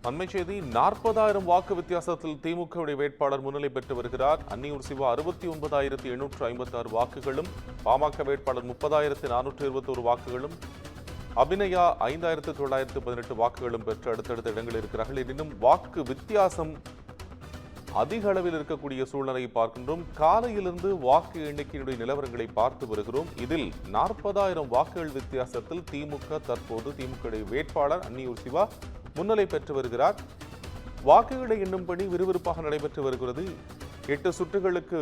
அண்மை செய்தி 40,000 வாக்கு வித்தியாசத்தில் திமுகவுடைய வேட்பாளர் முன்னிலை பெற்று வருகிறார். அன்னியூர் சிவா 69,856 வாக்குகளும், பாமக வேட்பாளர் 30,421 வாக்குகளும், அபிநயா 5,918 வாக்குகளும் பெற்று அடுத்தடுத்த இடங்களில் இருக்கிறார்கள். எனினும் வாக்கு வித்தியாசம் அதிக அளவில் இருக்கக்கூடிய சூழ்நிலையை பார்க்கின்றோம். காலையிலிருந்து வாக்கு எண்ணிக்கையினுடைய நிலவரங்களை பார்த்து வருகிறோம். இதில் 40,000 வாக்குகள் வித்தியாசத்தில் திமுக வேட்பாளர் அன்னியூர் சிவா முன்னிலை பெற்று வருகிறார். வாக்குகளை எண்ணும் பணி விறுவிறுப்பாக நடைபெற்று வருகிறது. 8 சுற்றுகளுக்கு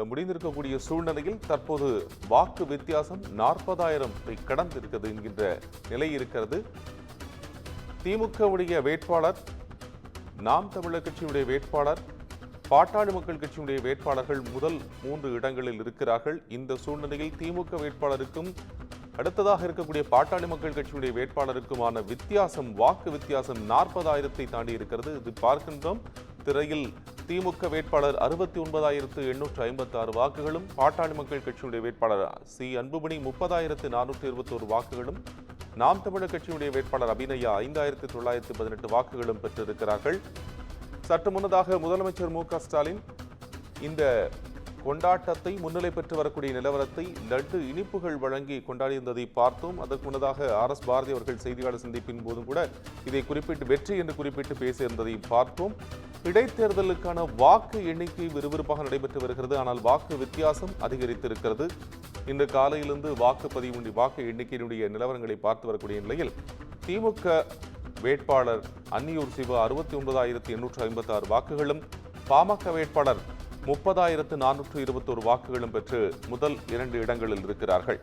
முடிந்திருக்கக்கூடிய சூழ்நிலையில் தற்போது வாக்கு வித்தியாசம் 40,000 கடந்திருக்கிறது என்கின்ற நிலை இருக்கிறது. திமுகவுடைய வேட்பாளர், நாம் தமிழர் கட்சியுடைய வேட்பாளர், பாட்டாளி மக்கள் கட்சியுடைய வேட்பாளர்கள் முதல் 3 இடங்களில் இருக்கிறார்கள். இந்த சூழ்நிலையில் திமுக வேட்பாளருக்கும் அடுத்ததாக இருக்கக்கூடிய பாட்டாளி மக்கள் கட்சியுடைய வேட்பாளருக்குமான வித்தியாசம், வாக்கு வித்தியாசம் 40,000 தாண்டி இருக்கிறது. இது பார்க்கின்றோம் திரையில். திமுக வேட்பாளர் 69,856 வாக்குகளும், பாட்டாளி மக்கள் கட்சியுடைய வேட்பாளர் சி அன்புமணி 30,421 வாக்குகளும், நாம் தமிழர் கட்சியுடைய வேட்பாளர் அபிநயா 5,918 வாக்குகளும் பெற்றிருக்கிறார்கள். சற்று முன்னதாக முதலமைச்சர் மு.க. ஸ்டாலின் இந்த கொண்டாட்டத்தை முன்னிலை பெற்று வரக்கூடிய நிலவரத்தை லட்டு இனிப்புகள் வழங்கி கொண்டாடியிருந்ததை பார்த்தோம். அதற்கு முன்னதாக RS பாரதி அவர்கள் செய்தியாளர் சந்திப்பின் போதும் கூட இதை குறிப்பிட்டு வெற்றி என்று குறிப்பிட்டு பேசியிருந்ததை பார்த்தோம். இடைத்தேர்தலுக்கான வாக்கு எண்ணிக்கை விறுவிறுப்பாக நடைபெற்று வருகிறது. ஆனால் வாக்கு வித்தியாசம் அதிகரித்திருக்கிறது. இன்று காலையிலிருந்து வாக்கு எண்ணிக்கையினுடைய நிலவரங்களை பார்த்து வரக்கூடிய நிலையில் திமுக வேட்பாளர் அன்னியூர் சிவா 69,856 வாக்குகளும், பாமக வேட்பாளர் 30,421 வாக்குகளும் பெற்று முதல் 2 இடங்களில் இருக்கிறார்கள்.